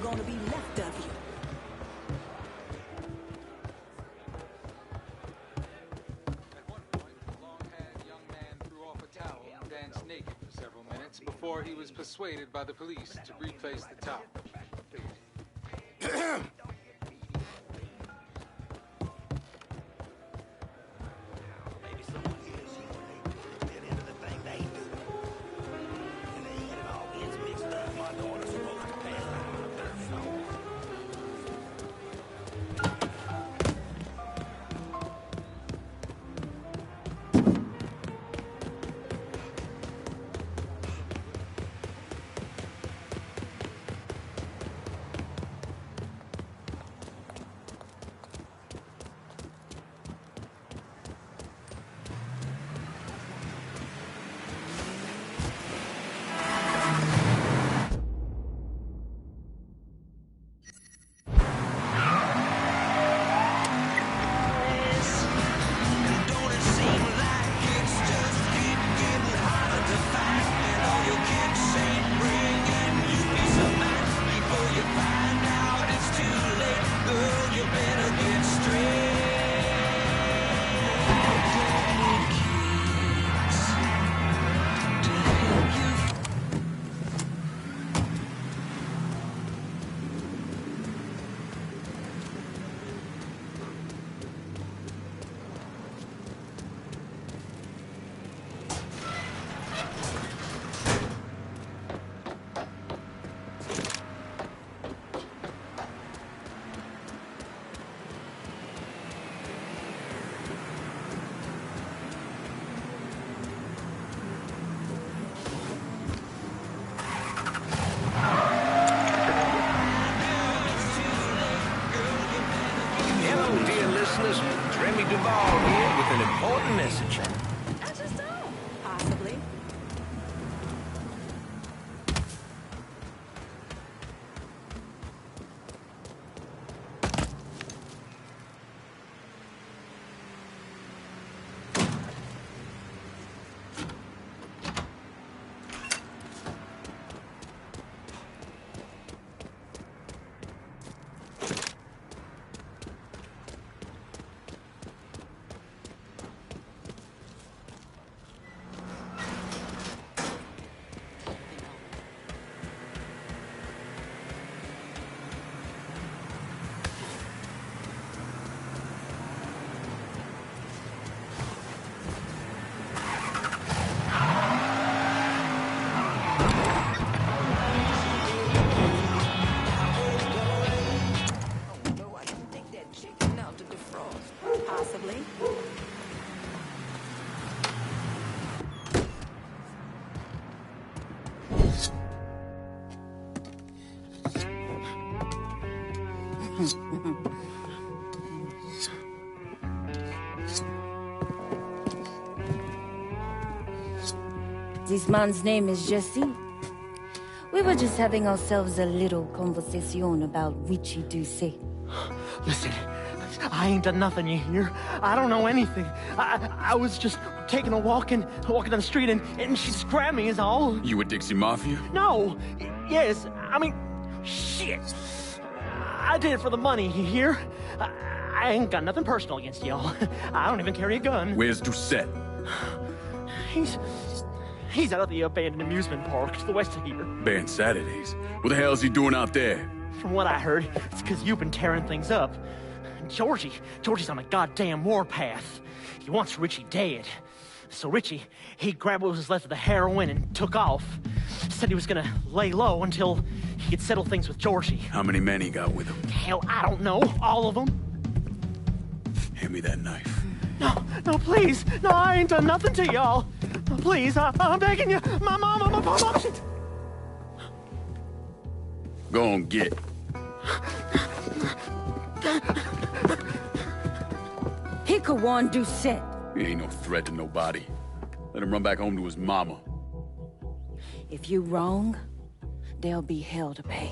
gonna be left of you. At one point, a long-haired young man threw off a towel and danced naked for several minutes before he was persuaded by the police to replace the towel. With an important message. I just don't. Possibly. Possibly. This man's name is Jesse. We were just having ourselves a little conversation about Richie Doucet. Listen, I ain't done nothing, you hear? I don't know anything. I was just taking a walking down the street and she just grabbed me is all. You with Dixie Mafia? No. Yes. I mean, shit. I did it for the money, you hear? I ain't got nothing personal against y'all. I don't even carry a gun. Where's Doucet? He's out at the abandoned amusement park to the west of here. Banned Saturdays. What the hell is he doing out there? From what I heard, it's because you've been tearing things up. Georgie's on a goddamn warpath. He wants Richie dead. So Richie, he grabbed what was left of the heroin and took off. Said he was gonna lay low until he could settle things with Georgie. How many men he got with him? Hell, I don't know. All of them. Hand me that knife. No, please. No, I ain't done nothing to y'all. Please, I'm begging you. My mom, shit. Go on, get. He could warn Doucet. He ain't no threat to nobody. Let him run back home to his mama. If you wrong, there'll be hell to pay.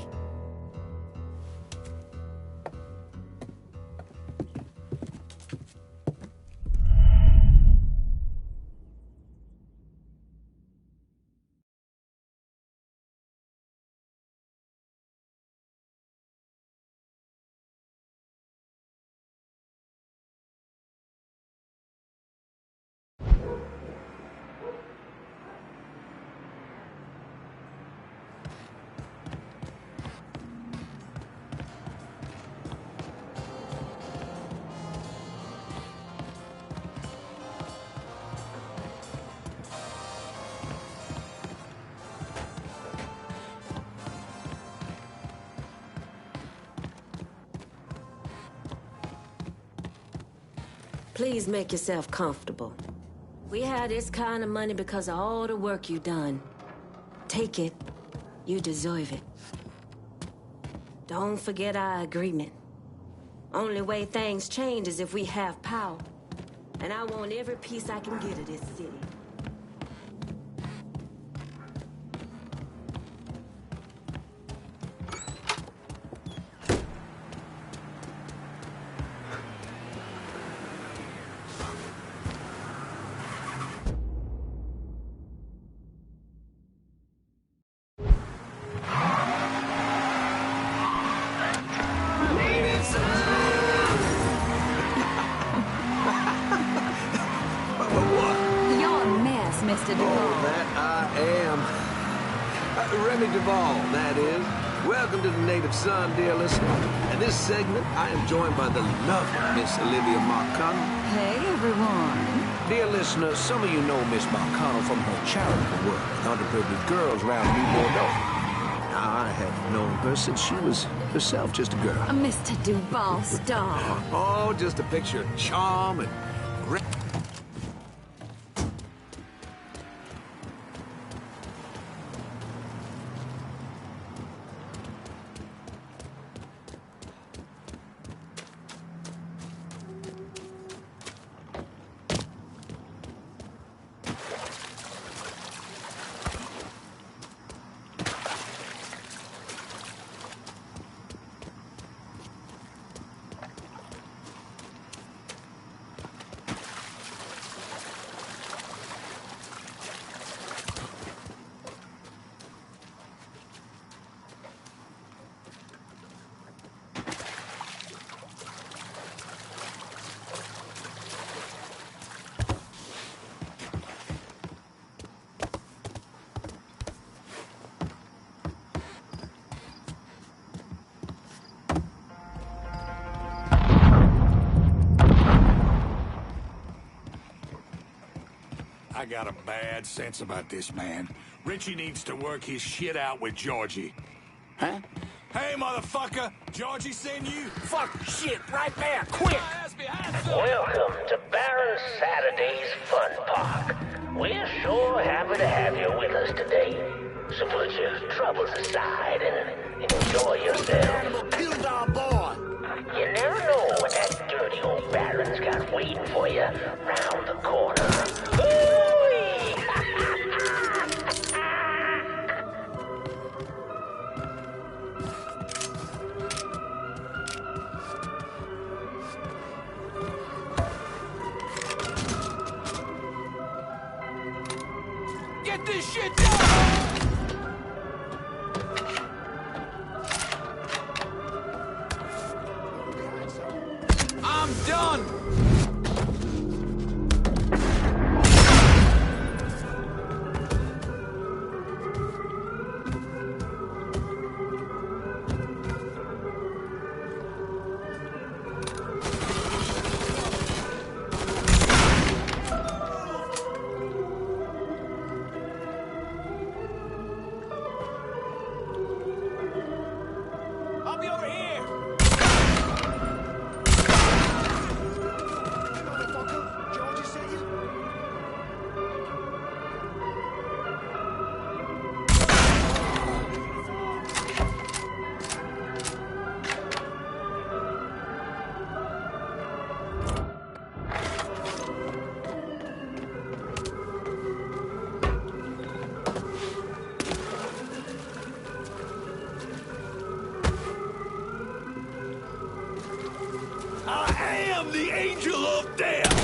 Please make yourself comfortable. We have this kind of money because of all the work you done. Take it. You deserve it. Don't forget our agreement. Only way things change is if we have power. And I want every piece I can get of this city. You're a mess, Mr. Duvall. That I am. Remy Duvall, that is. Welcome to the Native Son, dear listener. In this segment, I am joined by the lovely Miss Olivia Marcano. Hey, everyone. Dear listener, some of you know Miss Marcano from her charitable work with underprivileged girls around New Bordeaux. Now, I have known her since she was herself just a girl. Mr. Duvall, stop. Oh, just a picture of charm and great. I got a bad sense about this man. Richie needs to work his shit out with Georgie. Huh? Hey, motherfucker! Georgie send you? Fuck shit right there, quick! Welcome to Baron Saturday's Fun Park. We're sure happy to have you with us today. So put your troubles aside and enjoy yourself. Killed our boy! You never know what that dirty old Baron's got waiting for you round the corner. Get this shit done! I'm done! I'll be over here! Motherfucker, Georgie sent you? I am the angel of death!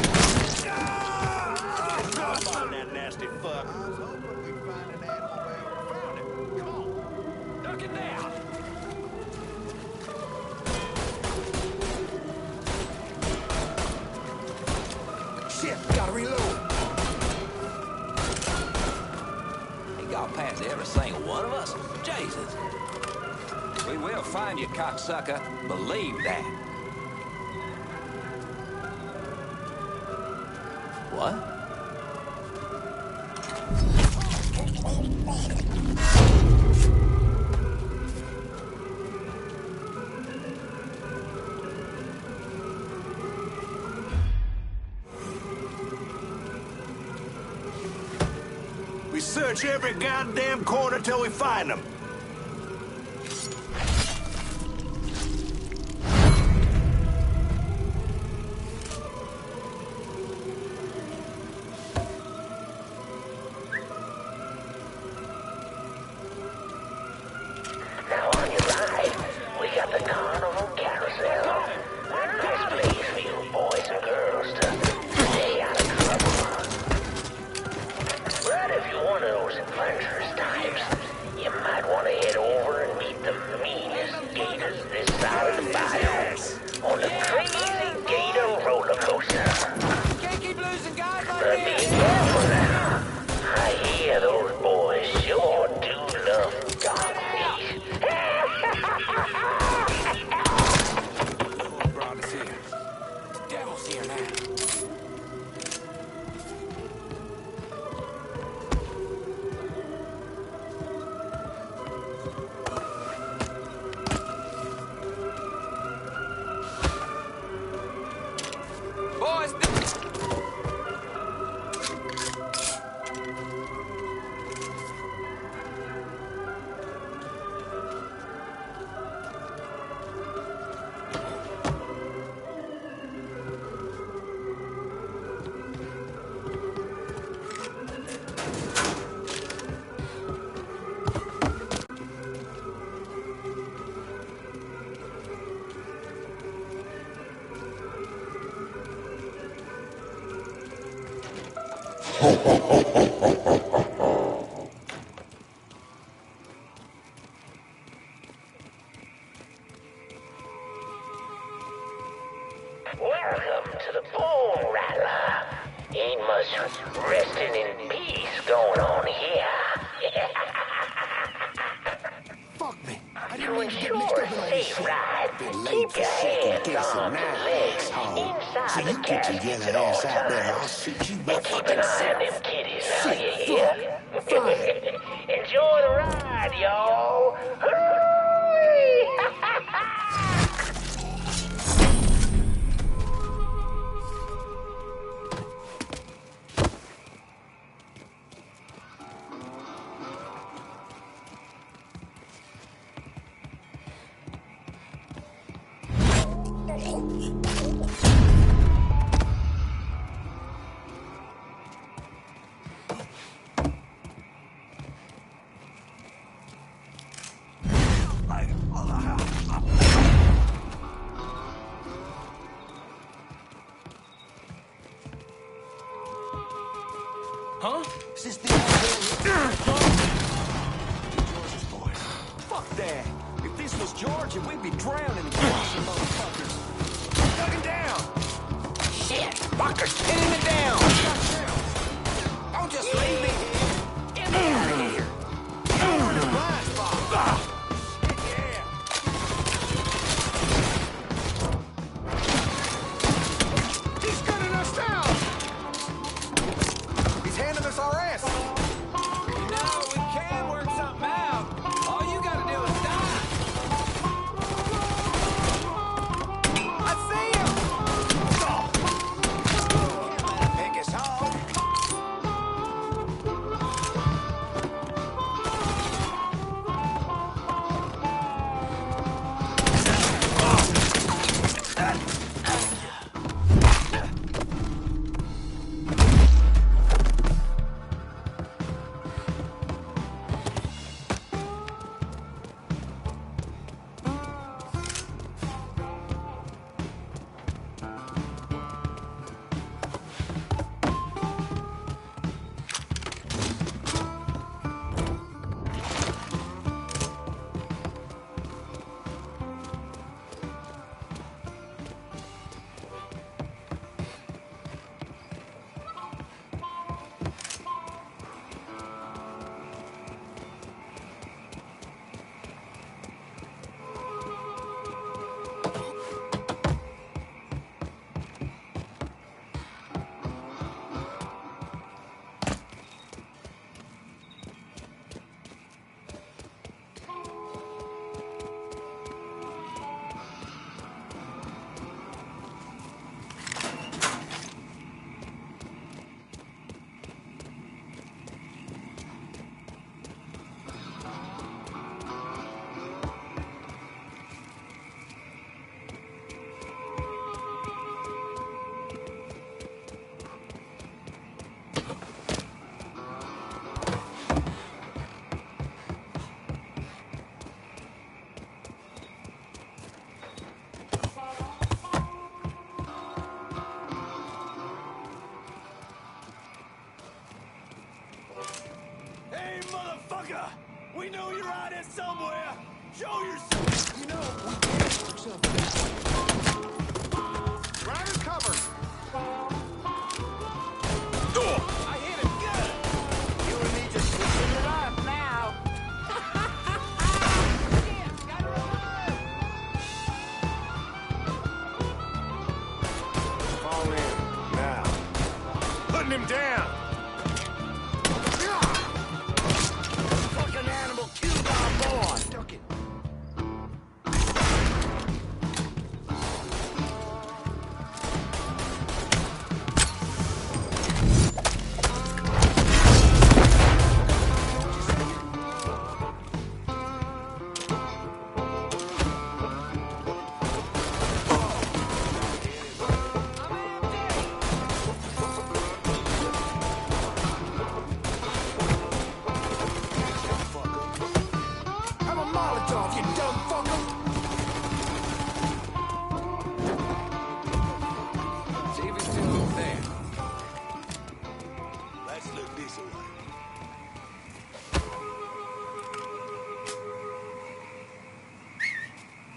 On that nasty fuck. I was hoping we'd find an animal where we found it. Come on, duck it down! Shit, gotta reload. He got past every single one of us. Jesus. We will find you, cocksucker. Believe that. What? We search every goddamn corner till we find them. Now on your right, we got the Carnival Carousel. Nice place for you boys and girls to stay out of trouble. But if you're one of those adventurous types, you might want to head over and meet the meanest gators this side of the bayou on the Crazy Gator roller coaster. Can't keep losing guys like But be careful now. I hear those boys sure do love dog meat. Brought us here. The devil's here now. Boys, Welcome to the Bone Rattler. Ain't much resting in peace going on here. Fuck me. I To didn't mean to get mixed ensure up in a all this safe shit. ride, Been late keep for your second hands, guessing arms, now, and legs asshole. inside So the you get your caskets yellow at all ass out there, I'll times. shoot you And my keep an fucking eye on self. them kitties now, you Shit, hear? fuck. Enjoy the ride, y'all. Hooray! huh? Is this the George's boys? Fuck that. If this was Georgia, we'd be drowning in some motherfuckers. Dug him down. Shit! Fuckers, pinning me down! Don't just leave me here! Get me out of here! You're in his blind spot. Yeah. He's gunning us down. He's handing us our ass. You know, we can work something out. All you gotta do is die. I see him! We know you're out here somewhere! Show yourself! You know, we can't work something out. Ground is cover! I hit him good! You and me just switching it up now! Fall in, now. Putting him down! Fucking animal killed our boy! Stuck it.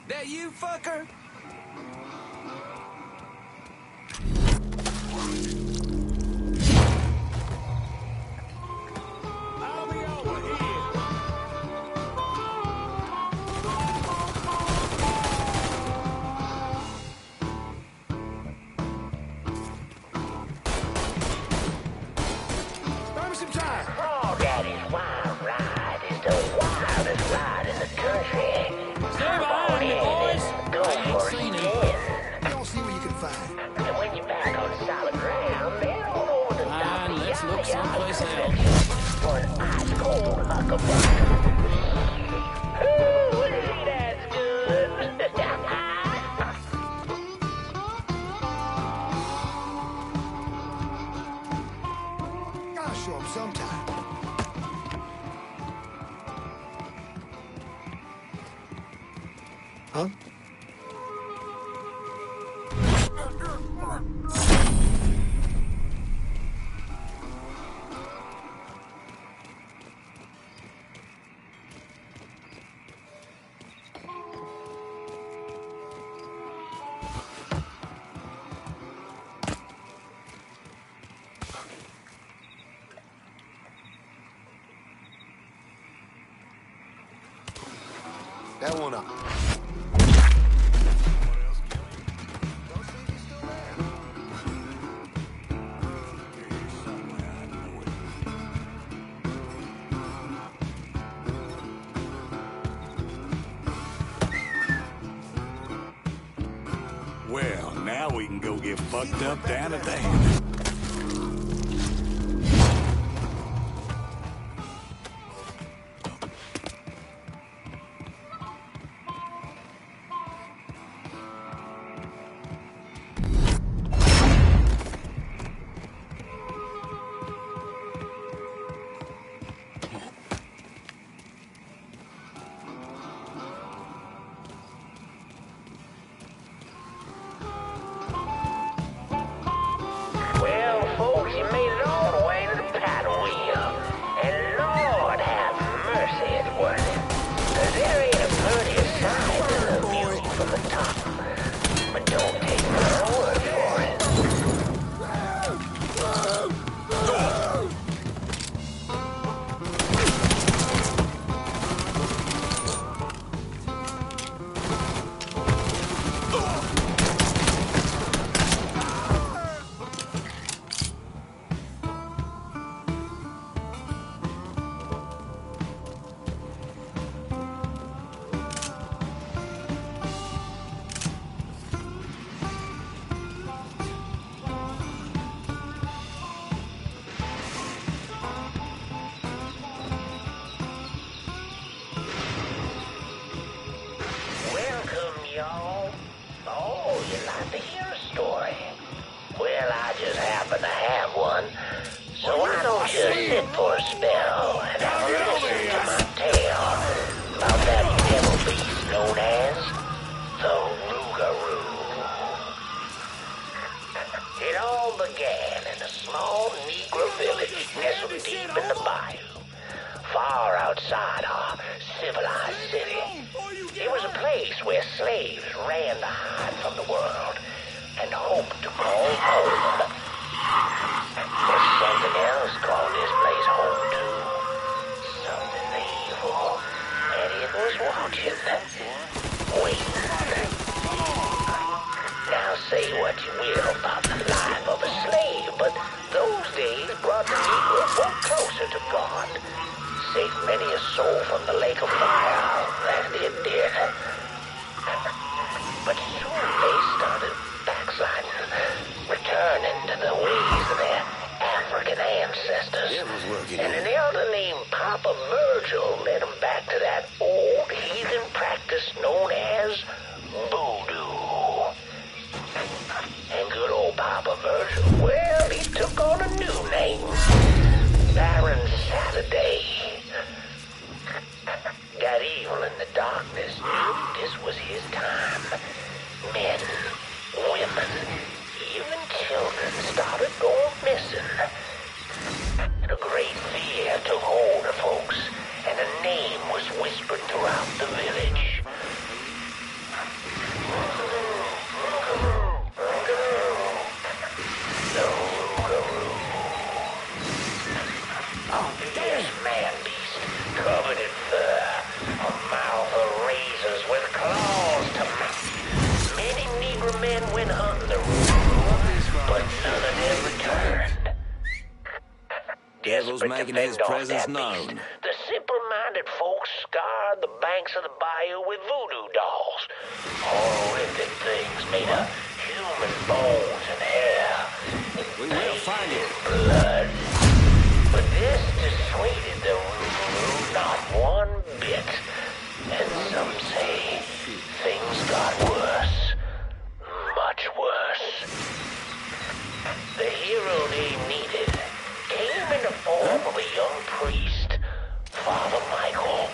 That you, fucker? I'll be over here. Buy me some time. Oh, Daddy's wild ride is the wildest ride in the country. Stay behind me, boys! Go I ain't for seen it him. again. Don't see what you can find. And when you're back on solid ground, they don't know what to stop Fine, the let's look yah-yah someplace else. for an ice-cold hucklebuck. Ooh, that's good. I'll show him sometime. Huh? That one up. Well, now we can go get fucked up down at the end. Well, folks, you made it all the way to the paddle wheel. And Lord have mercy, it's worth it. 'Cause there ain't a prettier sight than the view from the top. But don't take my word for it. Welcome, y'all. Oh, you like to hear a story? Well, I just happen to have one. So why don't you sit for a spell and have a listen to my tale about that devil beast known as the Rougarou. It all began in a small Negro village nestled deep in the bayou. far outside our civilized city. It was a place where slaves ran to hide from the world and hoped to call home. But something else called this place home too. Something evil. And it was watching. Waiting. Now say what you will about the life of a slave, but those days brought the Negro folk closer to God. Saved many a soul from the lake of fire that it did. But soon they started backsliding, returning to the ways of their African ancestors. And an elder named Papa Virgil led them back to that old heathen practice known as voodoo. And good old Papa Virgil, well, he took on a new name. Baron Saturday. Got evil in the darkness. This was his time. Men, women, even children started going missing. And a great fear took hold of folks, and a name was whispered throughout the village. This man-beast, covered in fur, a mouth of razors with claws to mouth. Many Negro men went hunting the room, but none of them returned. Devil's making his presence known. The simple-minded folks scoured the banks of the bayou with voodoo dolls. Horrific things made of human bones and hair. We will find you. Blood. But this dissuaded the Rougarou not one bit. And some say things got worse. Much worse. The hero they needed came in the form of a young priest, Father Michael.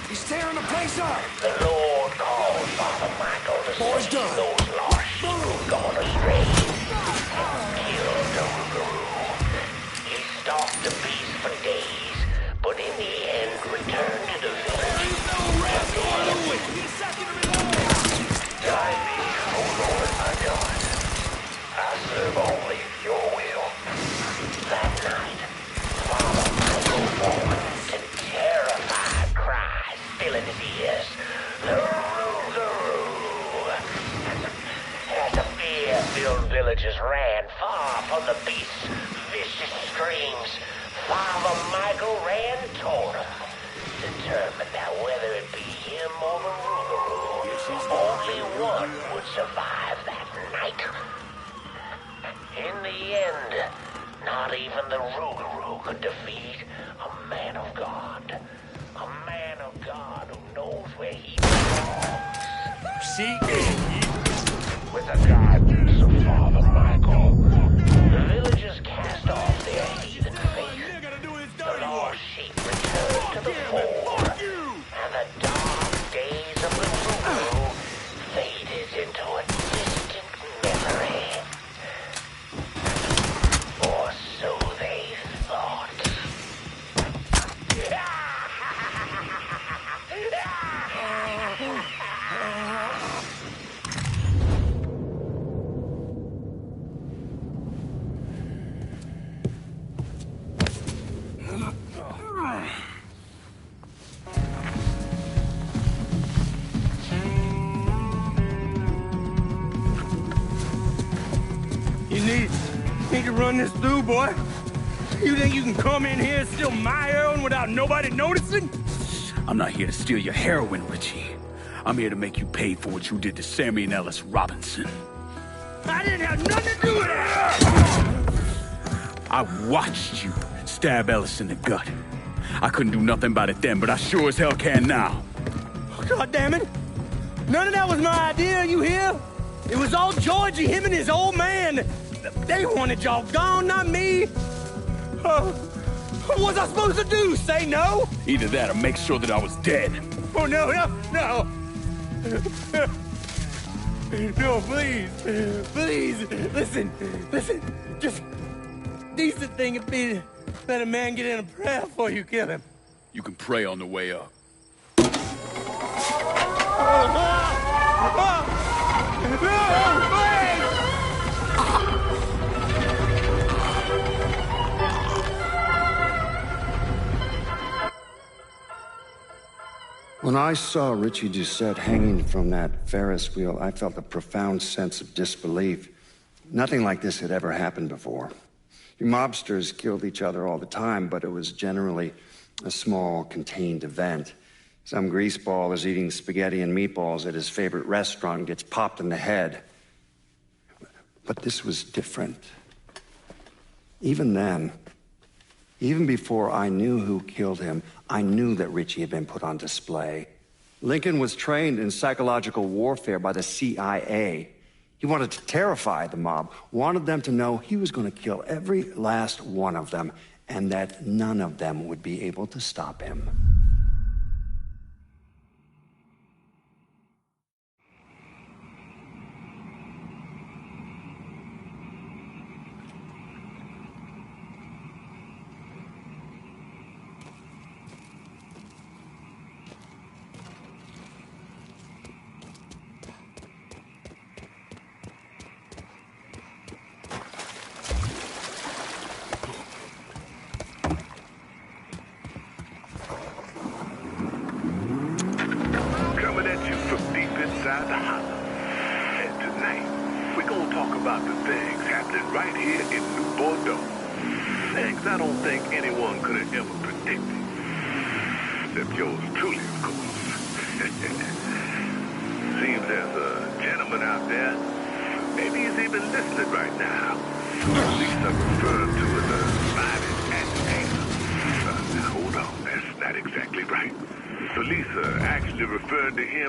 He's tearing the place up. The Lord called Father Michael to save those lost sheep who'd gone astray and killed the Rougarou. He stalked the beast for days, but in the end returned to the village. Guide me, O Lord my God. I serve only your will. That night, Father Michael woke to terrified cries still in his ears. The Rougarou. As the fear-filled villagers ran far from the beast's vicious screams, Father Michael ran toward him, determined that whether it be him or the Rougarou, only one would survive that night. In the end, not even the Rougarou could defeat a man of God. A man of God who knows where he belongs. See? With the guidance of Father Michael, the villagers cast off their heathen faith. The lost sheep returned to the fold, and the dark days of the Rougarou faded into a distant memory. Or so they thought. You need to run this through, boy. You think you can come in here and steal my heroin without nobody noticing? I'm not here to steal your heroin, Richie. I'm here to make you pay for what you did to Sammy and Ellis Robinson. I didn't have nothing to do with that! I watched you stab Ellis in the gut. I couldn't do nothing about it then, but I sure as hell can now. God damn it! None of that was my idea, you hear? It was all Georgie, him and his old man. They wanted y'all gone, not me. What was I supposed to do? Say no? Either that or make sure that I was dead. Oh, no. No, please. Listen. Just decent thing would be to let a man get in a prayer before you kill him. You can pray on the way up. When I saw Richie Doucette hanging from that Ferris wheel, I felt a profound sense of disbelief. Nothing like this had ever happened before. Your mobsters killed each other all the time, but it was generally a small, contained event. Some greaseball is eating spaghetti and meatballs at his favorite restaurant and gets popped in the head. But this was different. Even then, even before I knew who killed him, I knew that Richie had been put on display. Lincoln was trained in psychological warfare by the CIA. He wanted to terrify the mob, wanted them to know he was going to kill every last one of them, and that none of them would be able to stop him.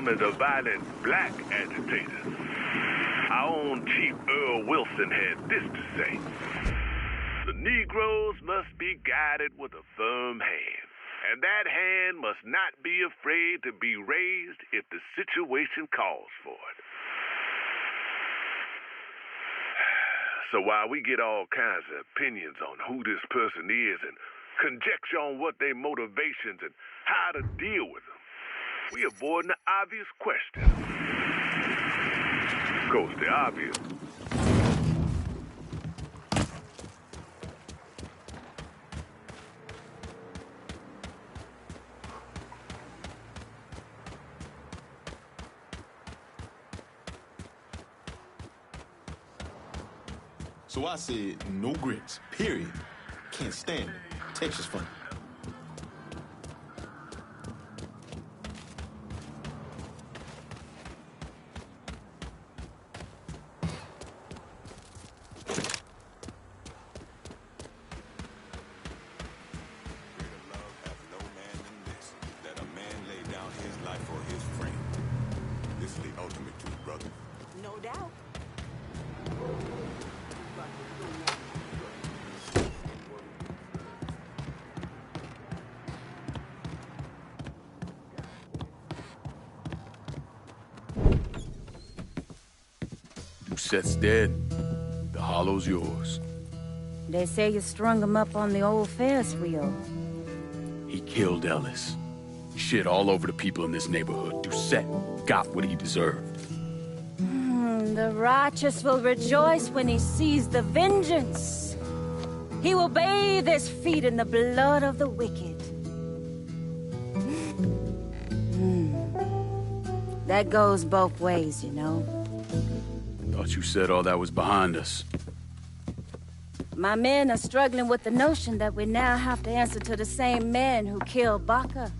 As a violent black agitator. Our own Chief Earl Wilson had this to say: "The Negroes must be guided with a firm hand, and that hand must not be afraid to be raised if the situation calls for it." So while we get all kinds of opinions on who this person is and conjecture on what their motivations and how to deal with them, we avoid the obvious question. Of course, the obvious. So I said, no grits, period. Can't stand it. Texas funny. Doucette's dead. The hollow's yours. They say you strung him up on the old Ferris wheel. He killed Ellis. Shit all over the people in this neighborhood. Doucette got what he deserved. The righteous will rejoice when he sees the vengeance. He will bathe his feet in the blood of the wicked. That goes both ways, you know. Thought you said all that was behind us. My men are struggling with the notion that we now have to answer to the same man who killed Baca,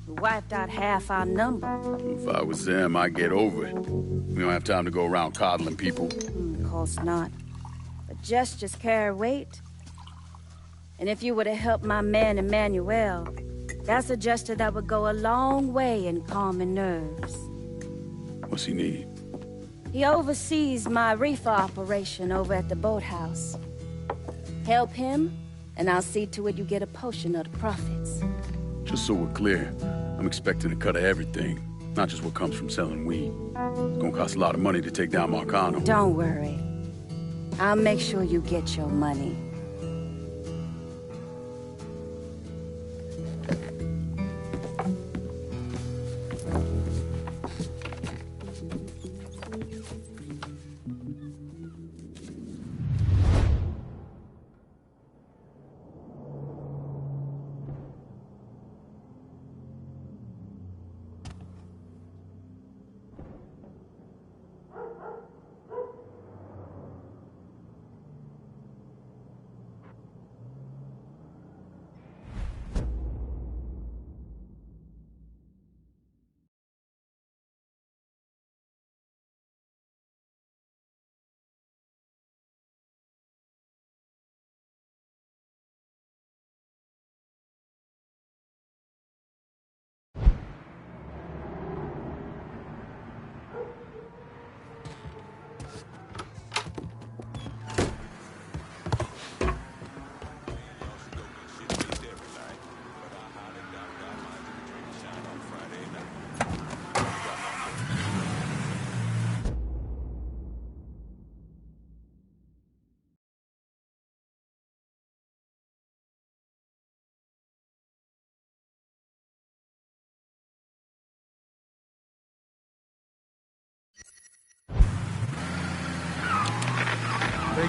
who wiped out half our number. If I was them, I'd get over it. We don't have time to go around coddling people. Of course not. But gestures carry weight. And if you were to help my man Emmanuel, that's a gesture that would go a long way in calming nerves. What's he need? He oversees my reefer operation over at the boathouse. Help him, and I'll see to it you get a portion of the profits. Just so we're clear, I'm expecting a cut of everything, not just what comes from selling weed. It's gonna cost a lot of money to take down Marcano. Don't worry. I'll make sure you get your money.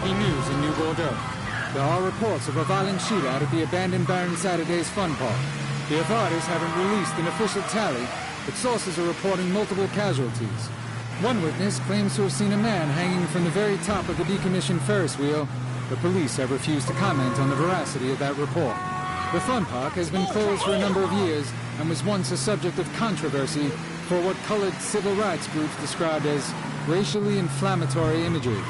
Breaking news in New Bordeaux. There are reports of a violent shootout at the abandoned Baron Saturday's Fun Park. The authorities haven't released an official tally, but sources are reporting multiple casualties. One witness claims to have seen a man hanging from the very top of the decommissioned Ferris wheel, but police have refused to comment on the veracity of that report. The Fun Park has been closed for a number of years and was once a subject of controversy for what colored civil rights groups described as racially inflammatory imagery.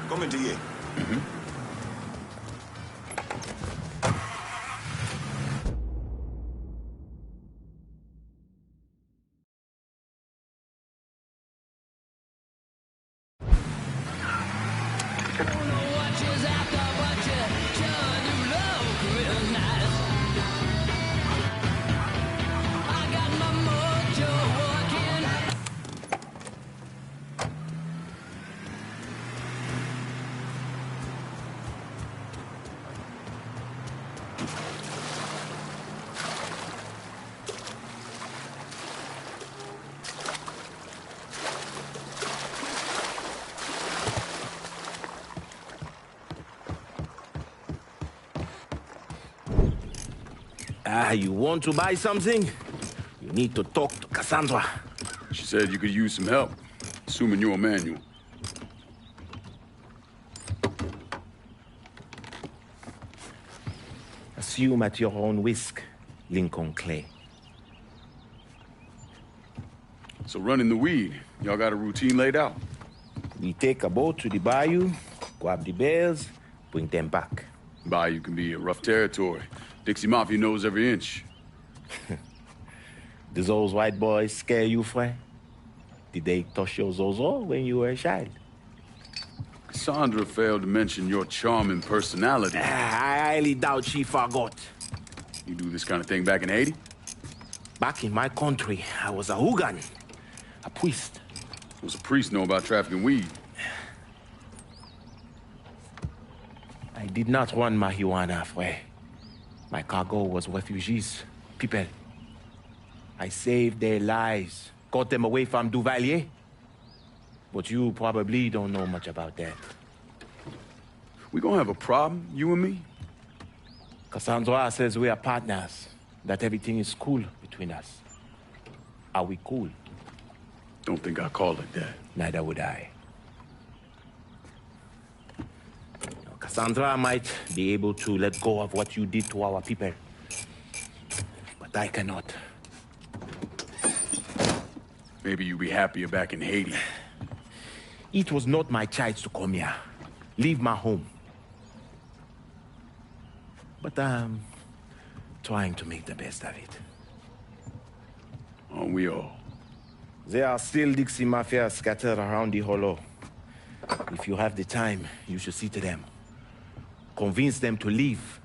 Come into here. You want to buy something? You need to talk to Cassandra. She said you could use some help, assuming you're Emmanuel. Assume at your own risk, Lincoln Clay. So running the weed, y'all got a routine laid out? We take a boat to the bayou, grab the bales, bring them back. Bayou can be a rough territory. Dixie Mafia knows every inch. Do those white boys scare you, friend? Did they touch your zozo when you were a child? Cassandra failed to mention your charming personality. I highly doubt she forgot. You do this kind of thing back in Haiti? Back in my country, I was a hooligan, a priest. What does a priest know about trafficking weed? I did not run marijuana, friend. My cargo was refugees, people. I saved their lives, got them away from Duvalier. But you probably don't know much about that. We gonna have a problem, you and me? Cassandra says we are partners, that everything is cool between us. Are we cool? Don't think I call it that. Neither would I. Cassandra might be able to let go of what you did to our people. But I cannot. Maybe you'd be happier back in Haiti. It was not my choice to come here. Leave my home. But I'm trying to make the best of it. Aren't we all? There are still Dixie Mafia scattered around the hollow. If you have the time, you should see to them. Convince them to leave.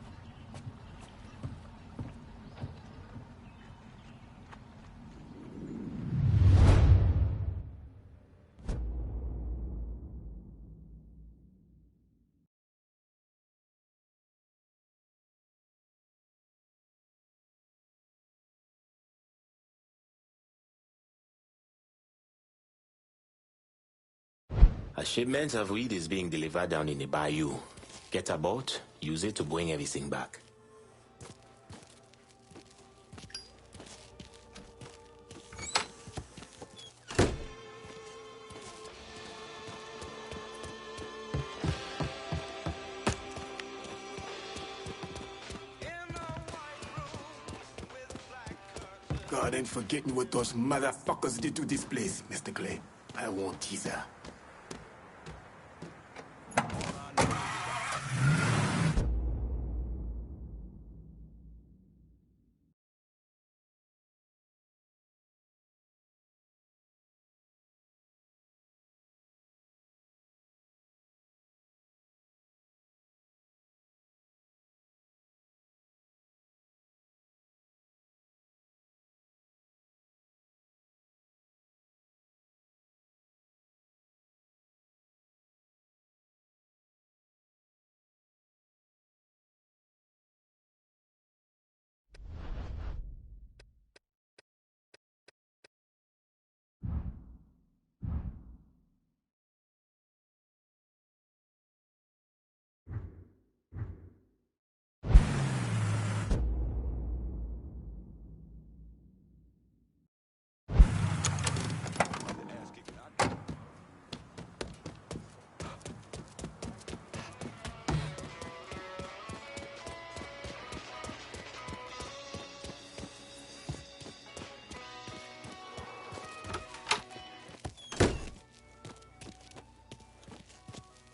A shipment of weed is being delivered down in the bayou. Get a boat, use it to bring everything back. God ain't forgetting what those motherfuckers did to this place, Mr. Clay. I won't teaser.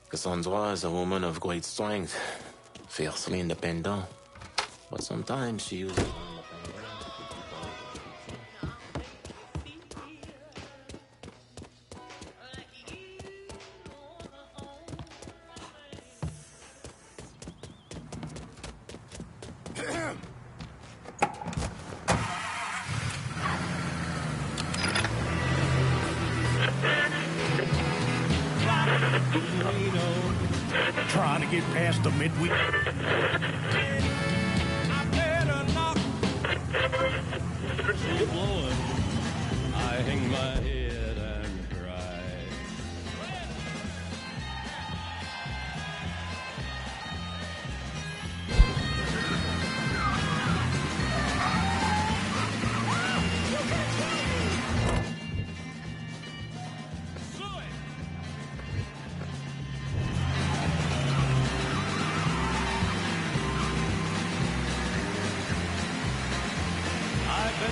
Cassandra is a woman of great strength, fiercely independent, but sometimes she uses her independence to keep people out of the picture. Trying to get past the midweek. I better not. Still blowing. I hang my head and cry.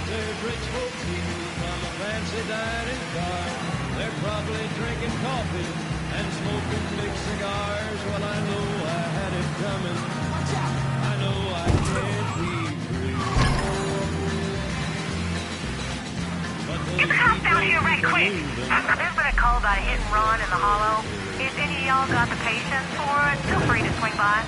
They're rich folks eating from a fancy dining car. They're probably drinking coffee and smoking big cigars. Well, I know I had it coming. I know I can't be free. Get the cops down here right quick. There's been a call about a hit and run in the hollow. If any of y'all got the patience for it, feel free to swing by.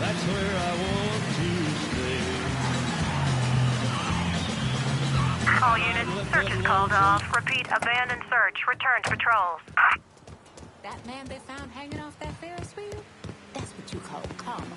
That's where I want to stay. All units, search is called off. Repeat, abandoned search. Return to patrols. That man they found hanging off that Ferris wheel? That's what you call karma.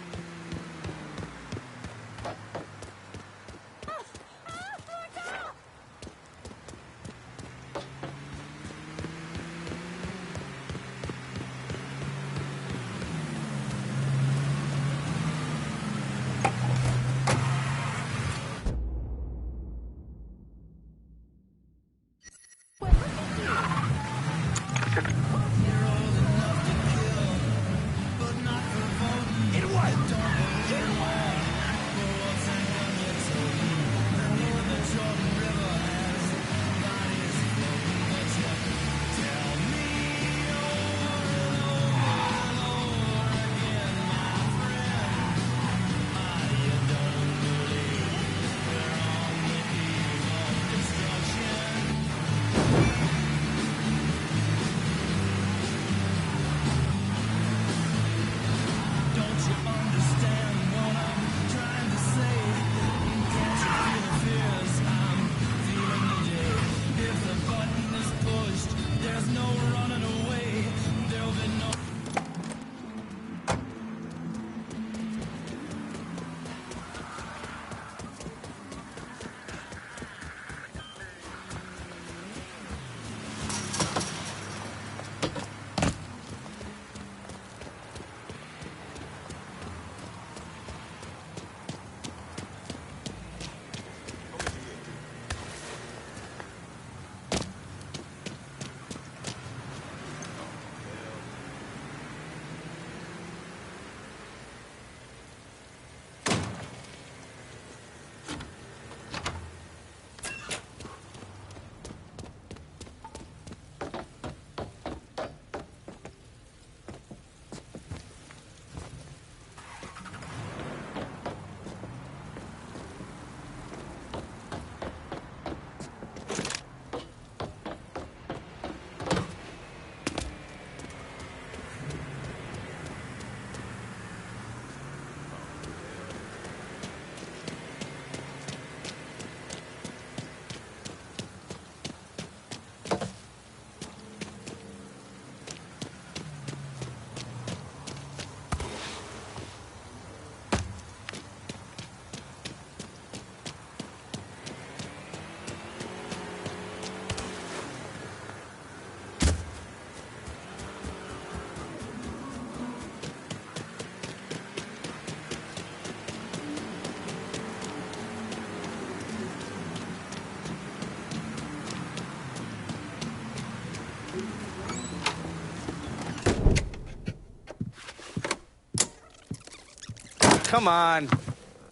come on.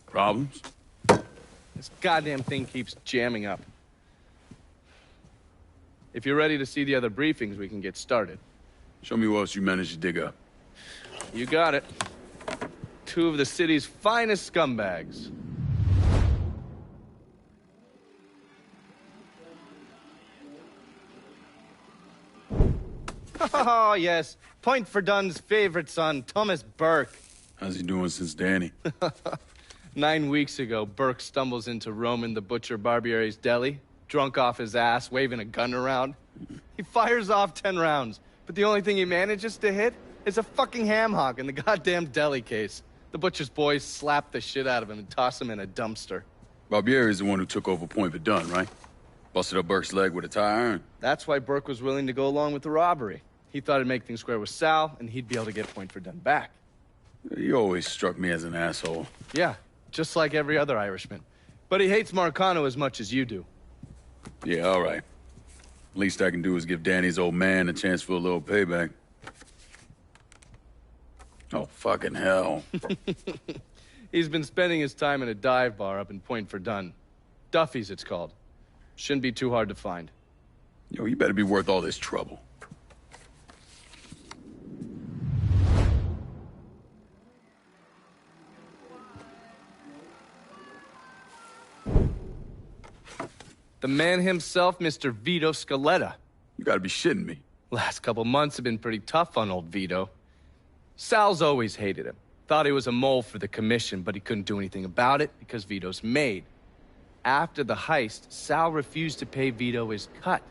Problems? This goddamn thing keeps jamming up. If you're ready to see the other briefings, we can get started. Show me what else you managed to dig up. You got it. 2 of the city's finest scumbags. Oh, yes. Point for Dunn's favorite son, Thomas Burke. How's he doing since Danny? 9 weeks ago, Burke stumbles into Roman the Butcher Barbiere's deli, drunk off his ass, waving a gun around. He fires off 10 rounds, but the only thing he manages to hit is a fucking ham hock in the goddamn deli case. The Butcher's boys slap the shit out of him and toss him in a dumpster. Barbieri is the one who took over Point Verdun, right? Busted up Burke's leg with a tire iron. That's why Burke was willing to go along with the robbery. He thought it'd make things square with Sal, and he'd be able to get Point Verdun back. He always struck me as an asshole. Yeah, just like every other Irishman. But he hates Marcano as much as you do. Yeah, all right. Least I can do is give Danny's old man a chance for a little payback. Oh, fucking hell. He's been spending his time in a dive bar up in Point Verdun. Duffy's, it's called. Shouldn't be too hard to find. Yo, you better be worth all this trouble. The man himself, Mr. Vito Scaletta. You gotta be shitting me. Last couple months have been pretty tough on old Vito. Sal's always hated him. Thought he was a mole for the commission, but he couldn't do anything about it because Vito's made. After the heist, Sal refused to pay Vito his cut,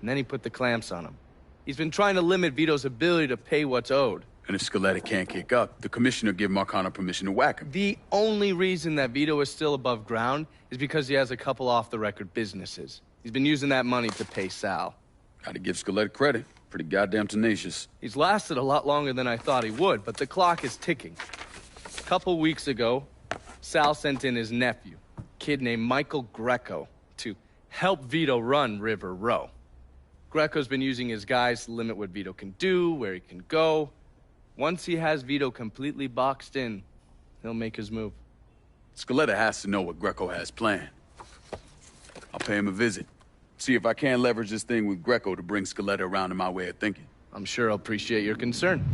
and then he put the clamps on him. He's been trying to limit Vito's ability to pay what's owed. And if Scaletta can't kick up, the commissioner give Marcano permission to whack him. The only reason that Vito is still above ground is because he has a couple off-the-record businesses. He's been using that money to pay Sal. Gotta give Scaletta credit. Pretty goddamn tenacious. He's lasted a lot longer than I thought he would, but the clock is ticking. A couple weeks ago, Sal sent in his nephew, a kid named Michael Greco, to help Vito run River Row. Greco's been using his guys to limit what Vito can do, where he can go. Once he has Vito completely boxed in, he'll make his move. Scaletta has to know what Greco has planned. I'll pay him a visit. See if I can't leverage this thing with Greco to bring Scaletta around to my way of thinking. I'm sure he'll appreciate your concern.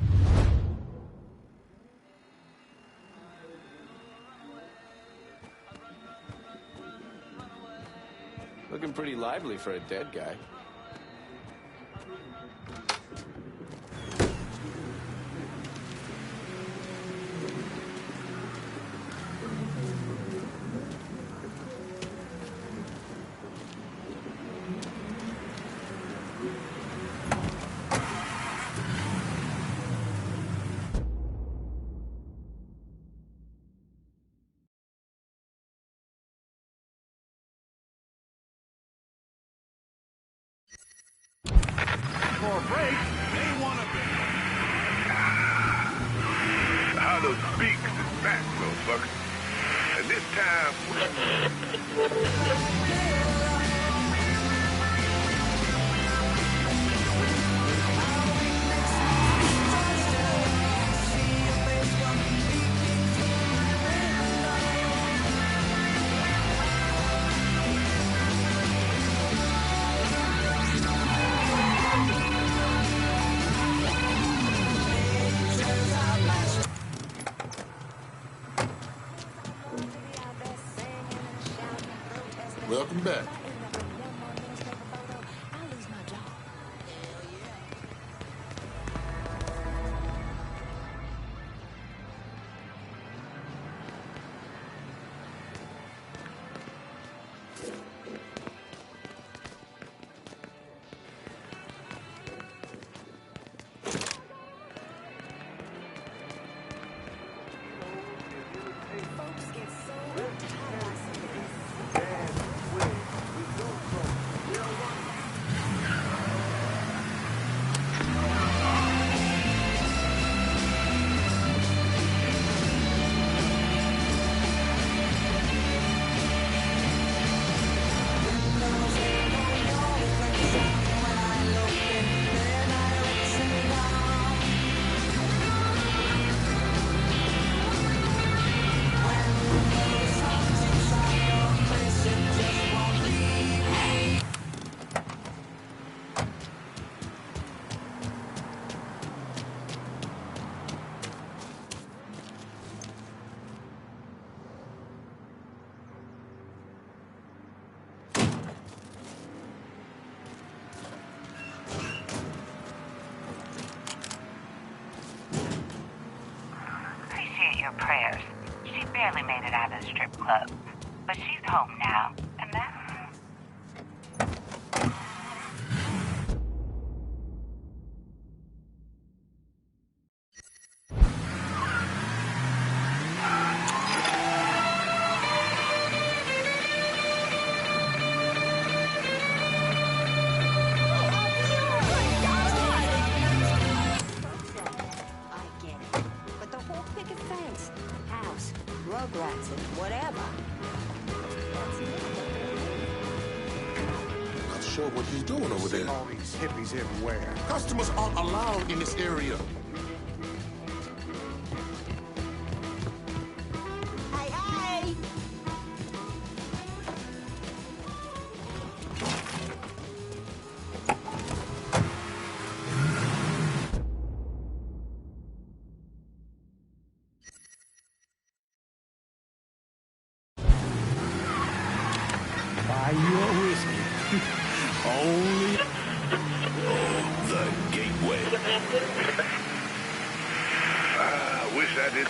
Looking pretty lively for a dead guy. For a break, they want to be. How to speak is back, motherfucker. And this time... Welcome back. your prayers. She barely made it out of the strip club. But she's home now, and that's... Rugrats and whatever. Not sure what he's doing over there. All these hippies everywhere. Customers aren't allowed in this area. Hey, hey! Buy you a whiskey. Only The gateway. I wish I did.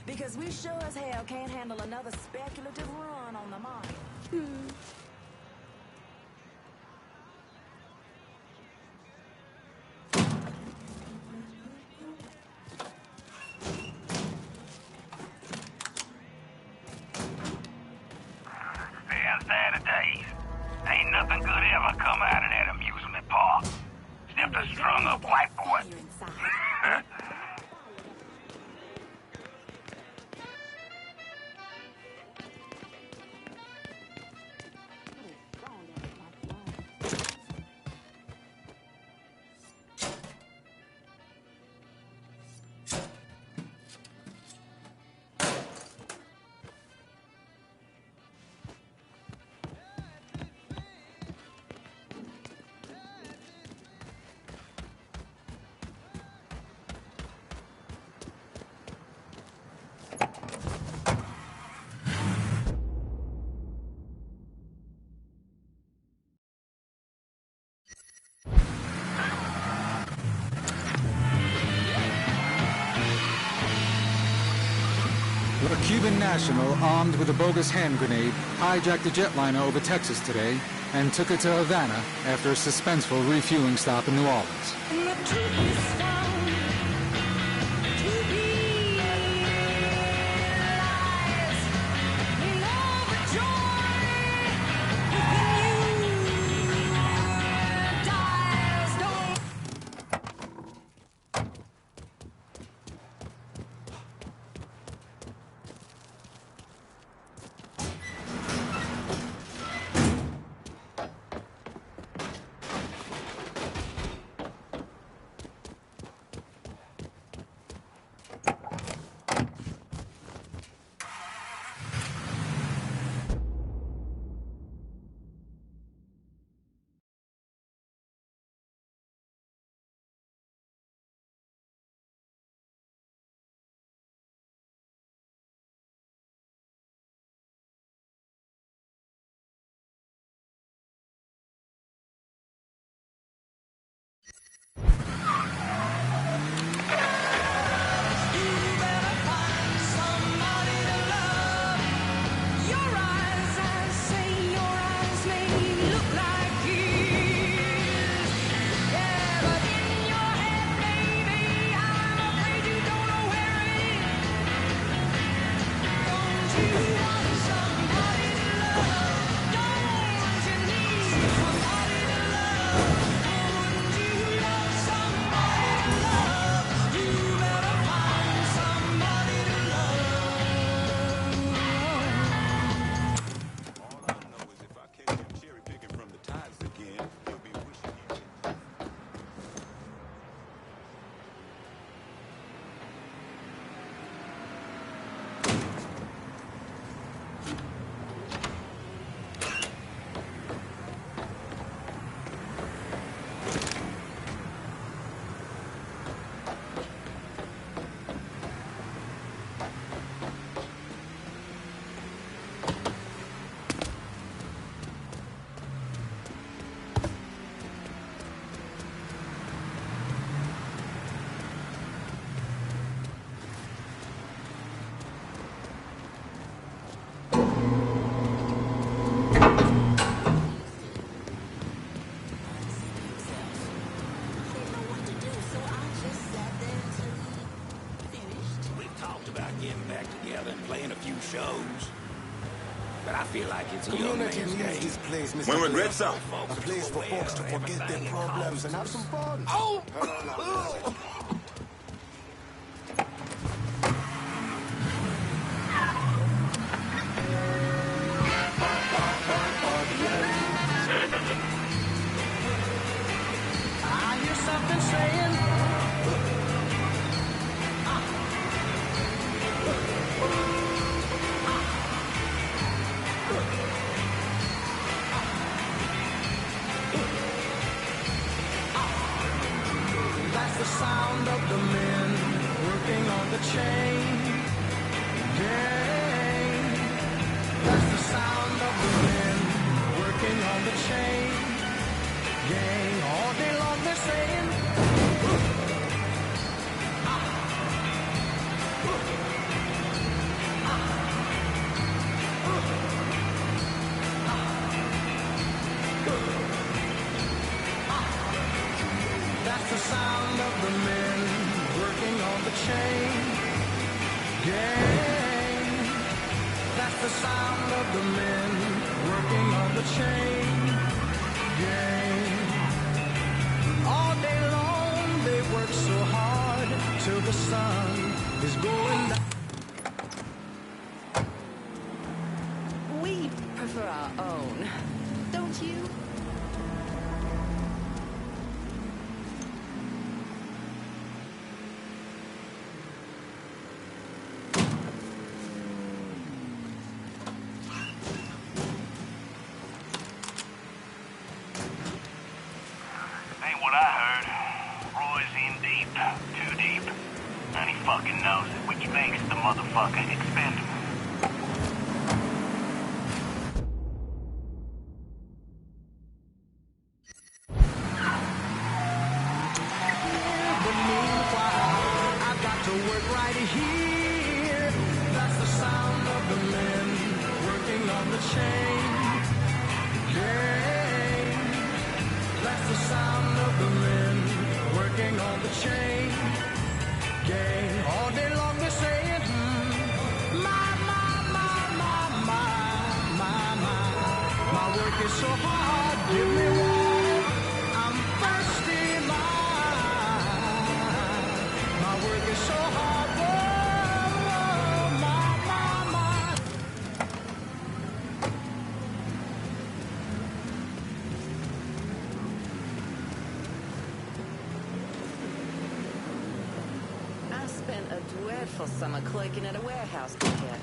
Because we sure as hell can't handle another speculative run on the market. Damn Saturdays. Ain't nothing good ever come out of that amusement park. Except a strung-up white boy. A Cuban national armed with a bogus hand grenade hijacked a jetliner over Texas today and took it to Havana after a suspenseful refueling stop in New Orleans. shows. But I feel like it's a young Community man's needs game. this place, Mr. When regrets Clear. up. A place for folks to forget their problems and have some fun. Oh! I hear something saying, that's the sound of the men working on the chain gang. That's the sound of the men working on the chain gang. All day long they're saying, that's the sound of the men working on the chain gang. That's the sound of the men working on the chain gang. All day long they work so hard till the sun is going down. We prefer our own, don't you? Ain't what I heard. Roy's in deep, too deep. And he fucking knows it, which makes the motherfucker expendable. But meanwhile, I've got to work right here. That's the sound of the men working on the chain gang. That's the sound of the men working on the chain gang. All day long they're saying, my work is so hard, give me one. I'm thirsty, my work is so hard, whoa, my. I spent a dreadful summer clerking at a warehouse here.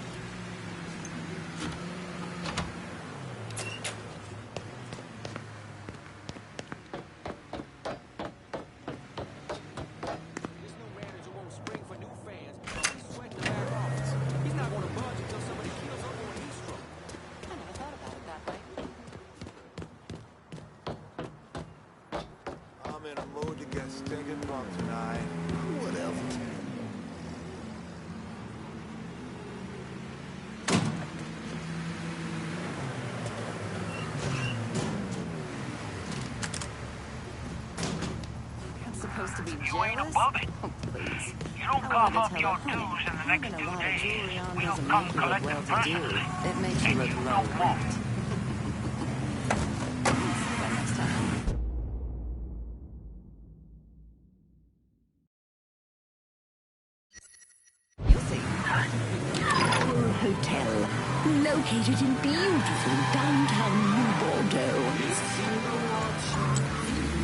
I'm in a mood to get stinking drunk tonight. Whatever. I'm supposed to be jealous? You ain't above it. Oh, please. You don't I cough wanted to up tell your her, honey, dues in the having next a 2 lot of days. jewelry on We'll doesn't come make you look collect them well-to-do. personally. It makes you And look you low don't want. rent. See you next time. You see. Our hotel, located in beautiful downtown New Bordeaux.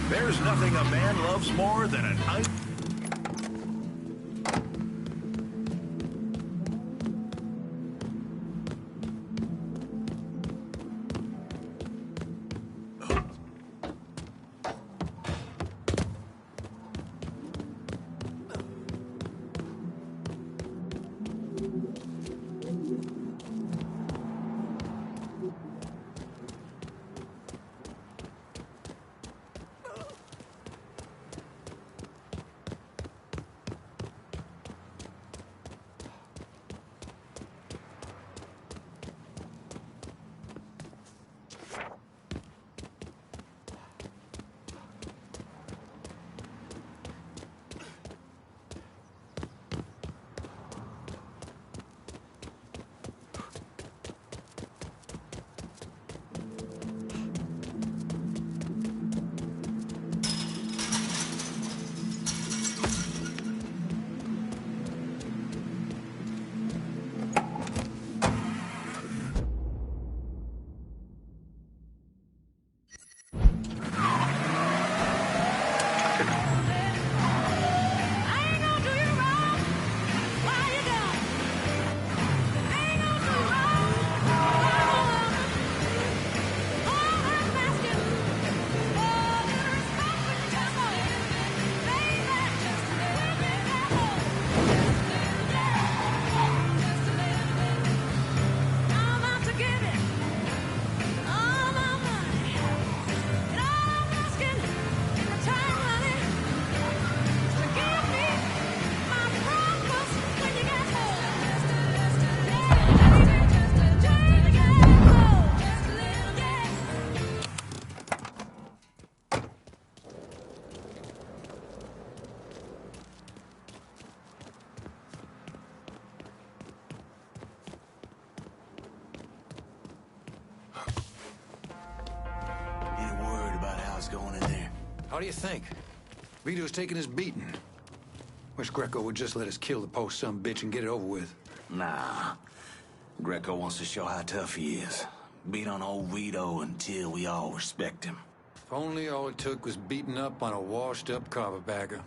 There's nothing a man loves more than an ice. going in there. How do you think? Vito's taking his beating. Wish Greco would just let us kill the post-son-bitch and get it over with. Nah. Greco wants to show how tough he is. Beat on old Vito until we all respect him. If only all it took was beating up on a washed-up carpetbagger.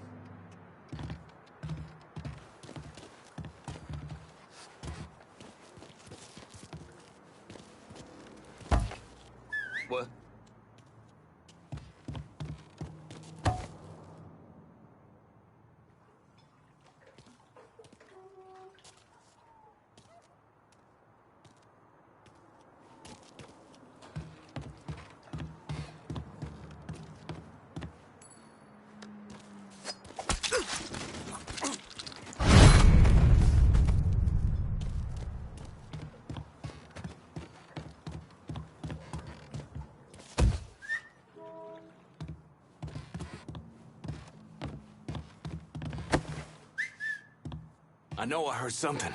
What? I know I heard something.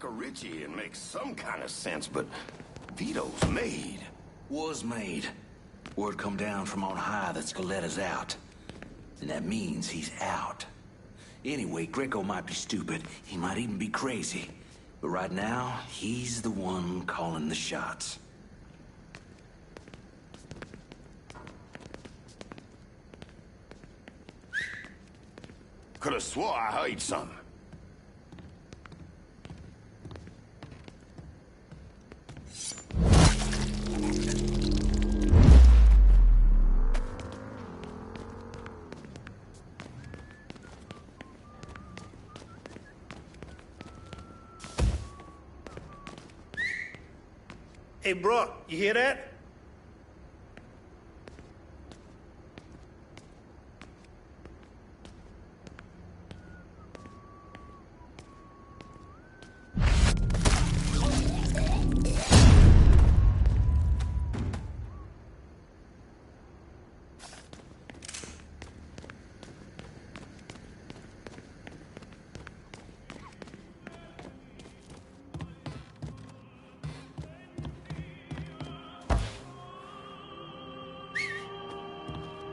Richie and makes some kind of sense, but Vito's made. Was made. Word come down from on high that Scaletta's out. And that means he's out. Anyway, Greco might be stupid. He might even be crazy. But right now, he's the one calling the shots. Could have swore I heard something. Hey, Brooke, you hear that?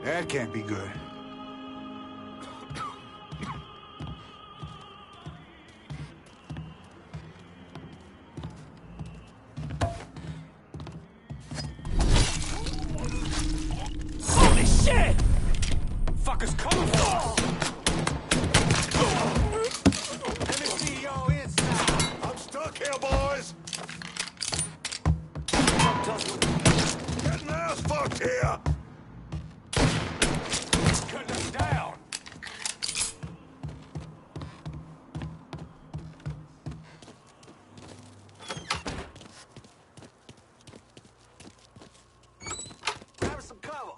That can't be good. Holy shit! Fuckers coming for us! Let me see y'all inside. I'm stuck here, boys. Getting ass fucked here. Cut us down. Grab some cover.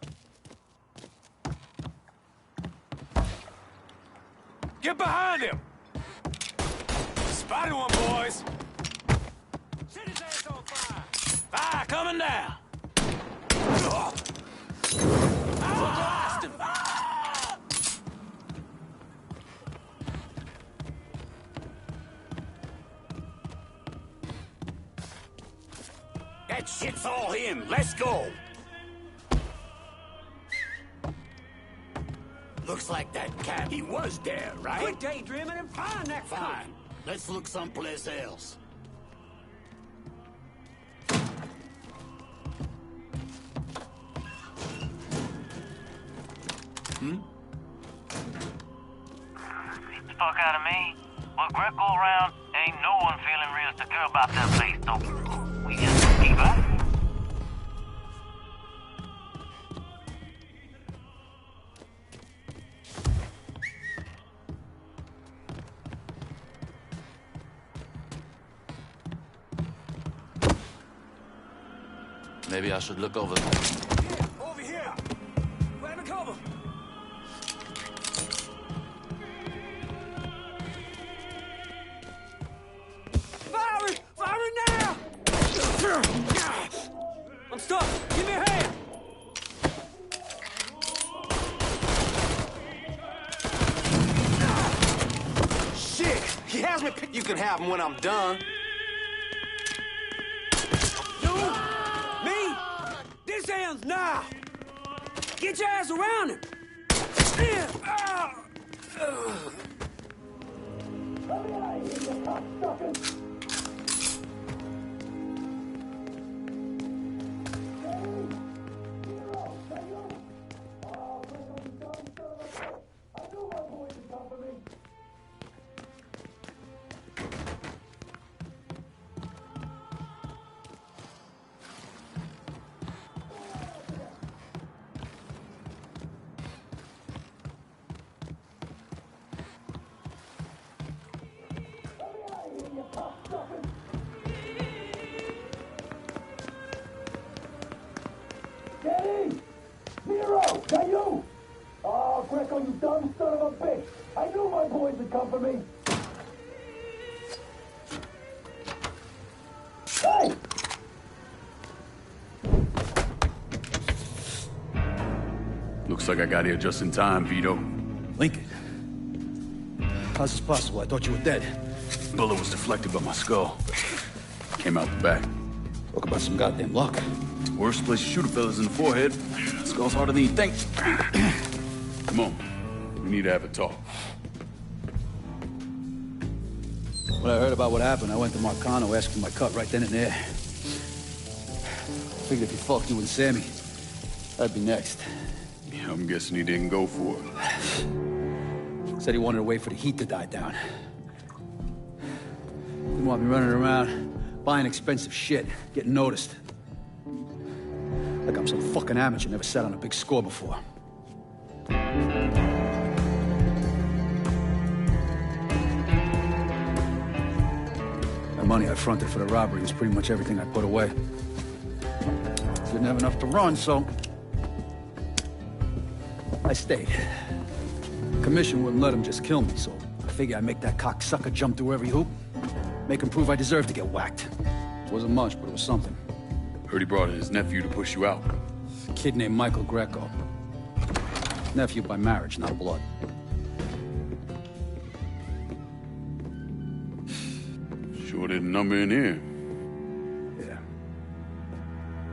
Get behind him. Spotted one, boys. Set his ass on fire! Fire coming down. Blast him! That shit's all him. Let's go. Looks like that cat, he was there, right? Quit daydreaming and find that Fine. Let's look someplace else. Get the fuck out of me. With Greco around, ain't no one feeling real secure about that place, though. Maybe I should look over. Over here! Grab cover! Firing! Firing now! I'm stuck! Give me a hand! Shit! He has me picked. You can have him when I'm done. This ends now! Get your ass around him! Daddy! Zero! That you? Oh, Greco, you dumb son of a bitch! I knew my boys would come for me! Hey! Looks like I got here just in time, Vito. Lincoln. How's this possible? I thought you were dead. Bullet was deflected by my skull. Came out the back. Talk about some goddamn luck. Worst place to shoot a fella's in the forehead. Skull's harder than you think. Come on. We need to have a talk. When I heard about what happened, I went to Marcano, asked for my cut right then and there. Figured if he fucked you and Sammy, I'd be next. Yeah, I'm guessing he didn't go for it. Said he wanted to wait for the heat to die down. Didn't want me running around, buying expensive shit, getting noticed. Like I'm some fucking amateur, never sat on a big score before. The money I fronted for the robbery was pretty much everything I put away. Didn't have enough to run, so I stayed. Commission wouldn't let him just kill me, so I figured I'd make that cocksucker jump through every hoop. Make him prove I deserve to get whacked. Wasn't much, but it was something. Heard he brought in his nephew to push you out. A kid named Michael Greco. Nephew by marriage, not blood. Sure didn't number in here. Yeah.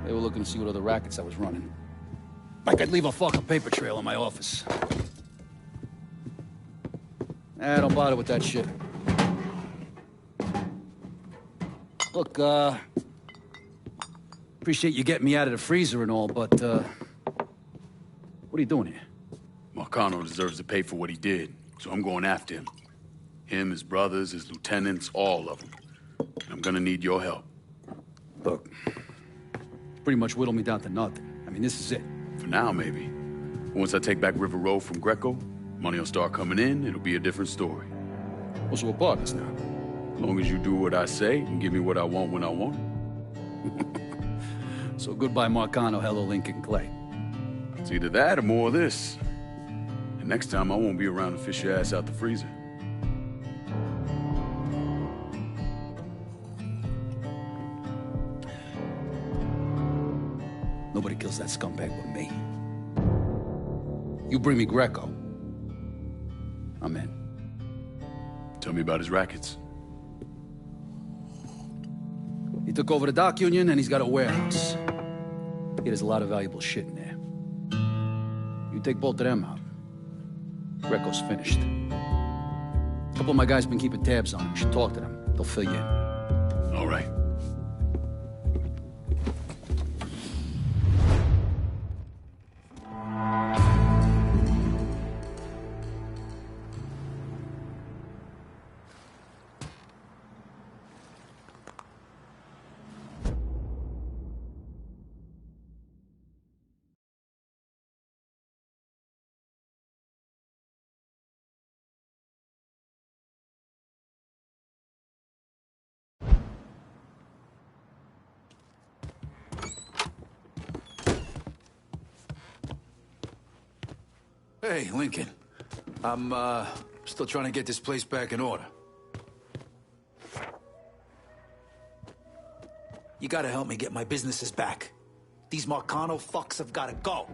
They were looking to see what other rackets I was running. Like I'd leave a fucking paper trail in my office. Don't bother with that shit. Look, appreciate you getting me out of the freezer and all, but, what are you doing here? Marcano deserves to pay for what he did, so I'm going after him. Him, his brothers, his lieutenants, all of them. And I'm gonna need your help. Look, pretty much whittled me down to nothing. I mean, this is it. For now, maybe. Once I take back River Road from Greco, money will start coming in, it'll be a different story. Also, we're partners now. As long as you do what I say and give me what I want when I want it. So goodbye, Marcano, hello, Lincoln Clay. It's either that or more of this. And next time, I won't be around to fish your ass out the freezer. Nobody kills that scumbag but me. You bring me Greco, I'm in. Tell me about his rackets. He took over the dock union and he's got a warehouse. There's a lot of valuable shit in there. You take both of them out, Greco's finished. A couple of my guys been keeping tabs on him. You should talk to them. They'll fill you in. All right. Hey, Lincoln. I'm, still trying to get this place back in order. You gotta help me get my businesses back. These Marcano fucks have gotta go.